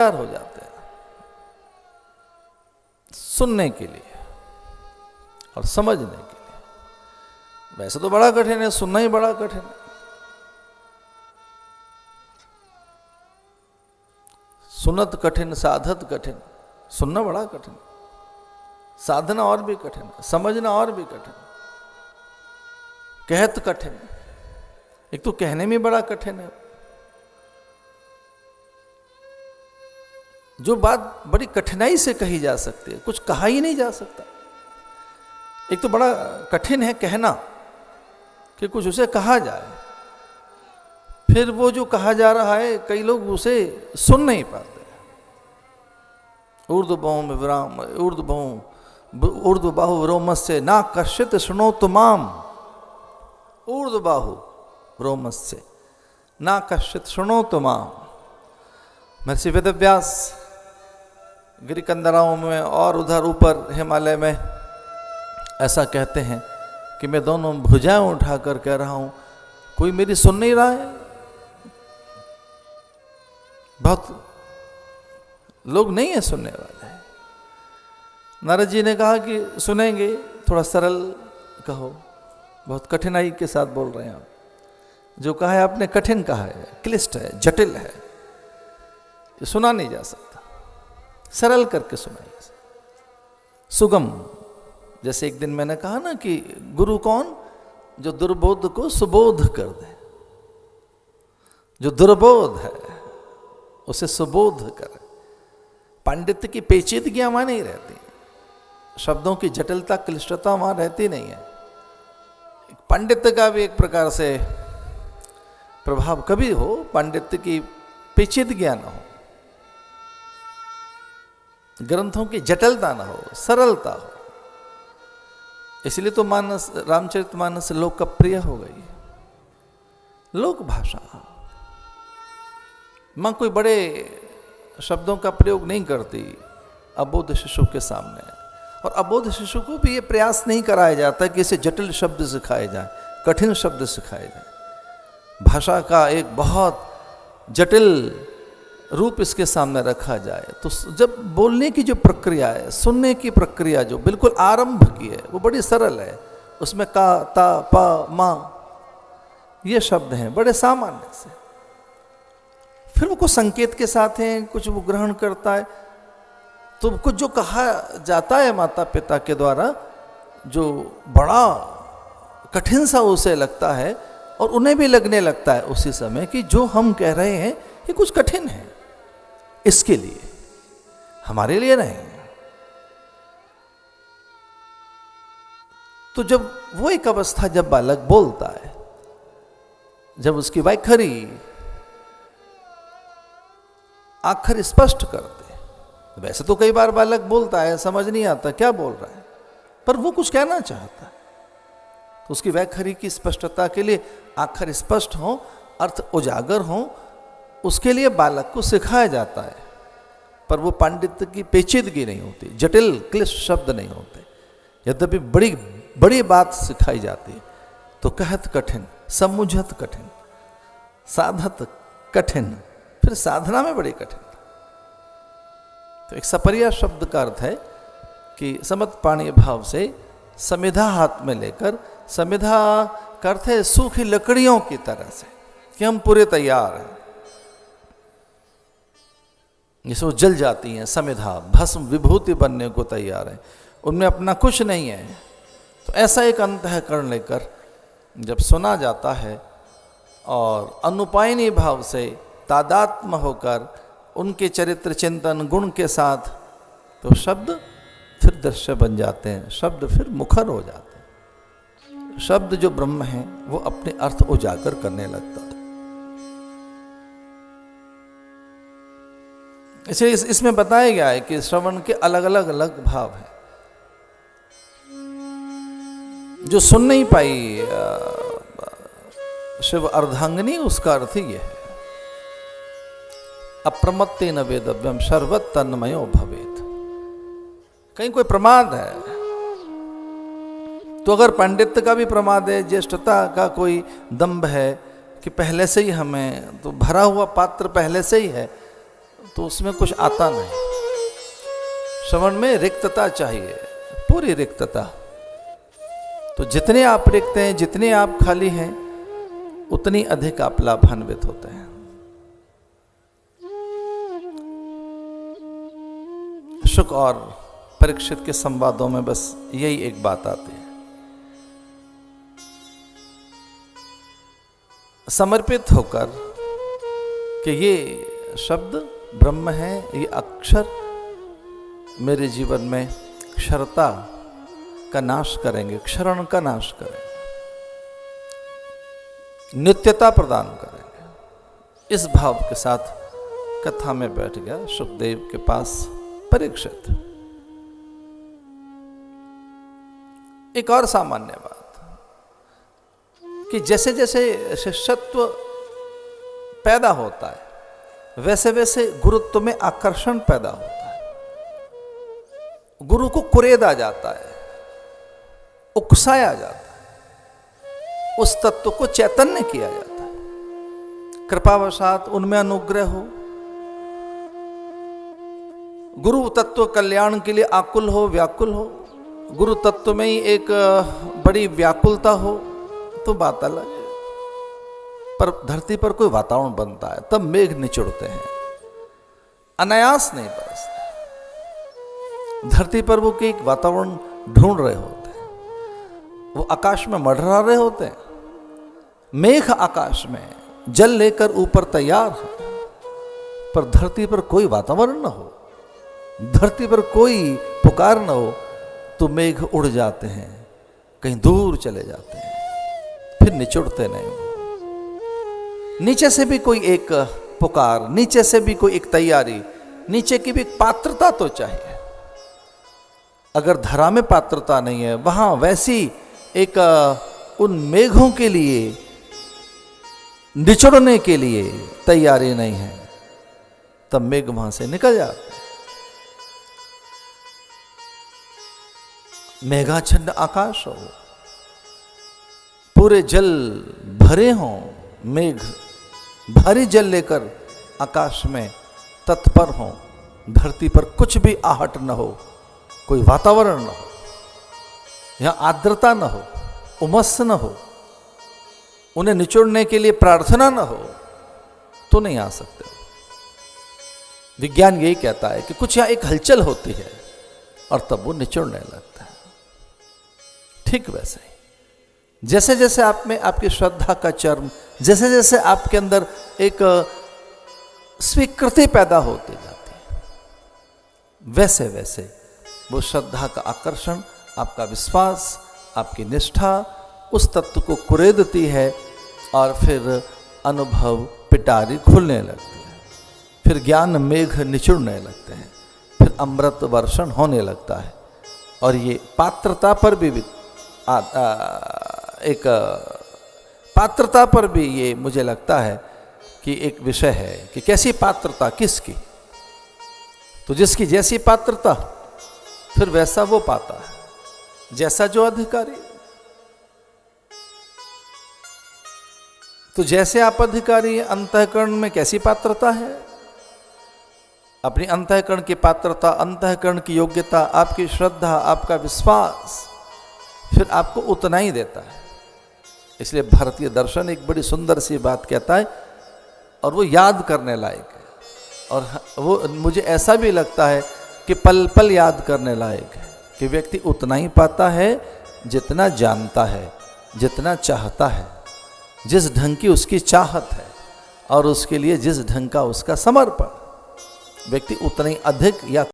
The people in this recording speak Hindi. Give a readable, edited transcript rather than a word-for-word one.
तैयार हो जाते हैं सुनने के लिए और समझने के लिए। वैसे तो बड़ा कठिन है, सुनना ही बड़ा कठिन है। सुनत कठिन साधत कठिन, सुनना बड़ा कठिन, साधना और भी कठिन, समझना और भी कठिन, कहत कठिन। एक तो कहने में बड़ा कठिन है, जो बात बड़ी कठिनाई से कही जा सकती है कुछ कहा ही नहीं जा सकता। एक तो बड़ा कठिन है कहना कि कुछ उसे कहा जाए, फिर वो जो कहा जा रहा है कई लोग उसे सुन नहीं पाते। ऊर्ध्वबाहु में विराम, ऊर्ध्वबाहु रोमस्य ना कश्चित शृणोतु माम। ऊर्ध्वबाहु रोमस्य ना कश्चित शृणोतु माम। महर्षि वेदव्यास गिरिकंदराओं में और उधर ऊपर हिमालय में ऐसा कहते हैं कि मैं दोनों भुजाएं उठाकर कह रहा हूं, कोई मेरी सुन नहीं रहा है। बहुत लोग नहीं है सुनने वाले। नारद जी ने कहा कि सुनेंगे, थोड़ा सरल कहो। बहुत कठिनाई के साथ बोल रहे हैं आप, जो कहा है आपने कठिन कहा है, क्लिष्ट है, जटिल है, ये सुना नहीं जा सकता। सरल करके सुनाइए, सुगम। जैसे एक दिन मैंने कहा ना कि गुरु कौन, जो दुर्बोध को सुबोध कर दे। जो दुर्बोध है उसे सुबोध करे। पांडित्य की पेचीदगियां वहां नहीं रहती, शब्दों की जटिलता क्लिष्टता वहां रहती नहीं है। पांडित्य का भी एक प्रकार से प्रभाव कभी हो, पांडित्य की पेचीदगियां ना हो, ग्रंथों की जटिलता ना हो, सरलता हो। इसलिए तो मानस, रामचरितमानस लोकप्रिय हो गई, लोक भाषा। मां कोई बड़े शब्दों का प्रयोग नहीं करती अबोध शिशु के सामने, और अबोध शिशु को भी ये प्रयास नहीं कराया जाता कि इसे जटिल शब्द सिखाए जाए, कठिन शब्द सिखाए जाए। भाषा का एक बहुत जटिल रूप इसके सामने रखा जाए तो जब बोलने की जो प्रक्रिया है, सुनने की प्रक्रिया जो बिल्कुल आरंभ की है, वो बड़ी सरल है। उसमें का, ता, पा, मा ये शब्द हैं बड़े सामान्य से। फिर वो कुछ संकेत के साथ हैं, कुछ वो ग्रहण करता है। तो कुछ जो कहा जाता है माता पिता के द्वारा, जो बड़ा कठिन सा उसे लगता है, और उन्हें भी लगने लगता है उसी समय कि जो हम कह रहे हैं ये कुछ कठिन है इसके लिए, हमारे लिए नहीं। तो जब वो एक अवस्था, जब बालक बोलता है, जब उसकी वैखरी आखिर स्पष्ट करते, वैसे तो कई बार बालक बोलता है, समझ नहीं आता क्या बोल रहा है, पर वो कुछ कहना चाहता है, तो उसकी वैखरी की स्पष्टता के लिए आखिर स्पष्ट हो, अर्थ उजागर हो, उसके लिए बालक को सिखाया जाता है। पर वो पांडित्य की पेचीदगी नहीं होती, जटिल क्लिष्ट शब्द नहीं होते। यद्यपि बड़ी बड़ी बात सिखाई जाती है। तो कहत कठिन, समुझत कठिन, साधत कठिन, फिर साधना में बड़ी कठिन। तो एक सपर्या शब्द का अर्थ है कि समत पाणी भाव से समिधा हाथ में लेकर, समिधा का अर्थ है सूखी लकड़ियों की तरह से, कि हम पूरे तैयार हैं, जैसे वो जल जाती हैं, समिधा भस्म विभूति बनने को तैयार है, उनमें अपना कुछ नहीं है। तो ऐसा एक अंतःकरण लेकर जब सुना जाता है और अनुपायनी भाव से तादात्म्य होकर उनके चरित्र चिंतन गुण के साथ, तो शब्द फिर दृश्य बन जाते हैं, शब्द फिर मुखर हो जाते हैं। शब्द जो ब्रह्म है वो अपने अर्थ उजागर करने लगता है। इसलिए इसमें बताया गया है कि श्रवण के अलग अलग भाव हैं। जो सुन नहीं पाई शिव अर्धांगिनी, उसका अर्थ ही है अप्रमत्तेन वेदव्यम सर्वत तन्मयो भवेत। कहीं कोई प्रमाद है तो, अगर पंडित का भी प्रमाद है, ज्येष्ठता का कोई दंभ है कि पहले से ही हमें तो भरा हुआ पात्र पहले से ही है, तो उसमें कुछ आता नहीं। श्रवण में रिक्तता चाहिए, पूरी रिक्तता। तो जितने आप रिक्त हैं, जितने आप खाली हैं, उतनी अधिक आप लाभान्वित होते हैं। शुक और परीक्षित के संवादों में बस यही एक बात आती है। समर्पित होकर कि ये शब्द ब्रह्म है, ये अक्षर मेरे जीवन में क्षरता का नाश करेंगे, क्षरण का नाश करेंगे, नित्यता प्रदान करेंगे। इस भाव के साथ कथा में बैठ गया सुखदेव के पास परीक्षित। एक और सामान्य बात कि जैसे जैसे शिष्यत्व पैदा होता है, वैसे वैसे गुरुत्व में आकर्षण पैदा होता है। गुरु को कुरेदा जाता है, उकसाया जाता है, उस तत्व को चैतन्य किया जाता है। कृपावशात उनमें अनुग्रह हो, गुरु तत्व कल्याण के लिए आकुल हो, व्याकुल हो, गुरु तत्व में ही एक बड़ी व्याकुलता हो, तो बात अलग है। पर धरती पर कोई वातावरण बनता है, तब मेघ निचुड़ते हैं, अनायास नहीं बरसते। धरती पर वो एक वातावरण ढूंढ रहे होते हैं, वो आकाश में मंडरा रहे होते हैं। मेघ आकाश में जल लेकर ऊपर तैयार है, पर धरती पर कोई वातावरण न हो, धरती पर कोई पुकार न हो, तो मेघ उड़ जाते हैं, कहीं दूर चले जाते हैं, फिर निचुड़ते नहीं। नीचे से भी कोई एक पुकार, नीचे से भी कोई एक तैयारी, नीचे की भी एक पात्रता तो चाहिए। अगर धरा में पात्रता नहीं है, वहां वैसी एक उन मेघों के लिए निचुड़ने के लिए तैयारी नहीं है, तब मेघ वहां से निकल जाते हैं। मेघाच्छन्न आकाश हो, पूरे जल भरे हों, मेघ भारी जल लेकर आकाश में तत्पर हों, धरती पर कुछ भी आहट न हो, कोई वातावरण न हो, यहां आर्द्रता न हो, उमस न हो, उन्हें निचोड़ने के लिए प्रार्थना न हो, तो नहीं आ सकते। विज्ञान यही कहता है कि कुछ यहां एक हलचल होती है और तब वो निचोड़ने लगता है। ठीक वैसे ही जैसे जैसे आप में आपकी श्रद्धा का चर्म, जैसे जैसे आपके अंदर एक स्वीकृति पैदा होती जाती है, वैसे वैसे वो श्रद्धा का आकर्षण, आपका विश्वास, आपकी निष्ठा उस तत्व को कुरेदती है और फिर अनुभव पिटारी खुलने लगती है, फिर ज्ञान मेघ निचुड़ने लगते हैं, फिर अमृत वर्षण होने लगता है। और ये पात्रता पर भी एक पात्रता पर भी ये मुझे लगता है कि एक विषय है कि कैसी पात्रता किसकी। तो जिसकी जैसी पात्रता, फिर वैसा वो पाता है, जैसा जो अधिकारी। तो जैसे आप अधिकारी, अंतःकरण में कैसी पात्रता है, अपनी अंतःकरण की पात्रता, अंतःकरण की योग्यता, आपकी श्रद्धा, आपका विश्वास फिर आपको उतना ही देता है। इसलिए भारतीय दर्शन एक बड़ी सुंदर सी बात कहता है और वो याद करने लायक है, और वो मुझे ऐसा भी लगता है कि पल पल याद करने लायक है कि व्यक्ति उतना ही पाता है जितना जानता है, जितना चाहता है, जिस ढंग की उसकी चाहत है और उसके लिए जिस ढंग का उसका समर्पण। व्यक्ति उतना ही अधिक या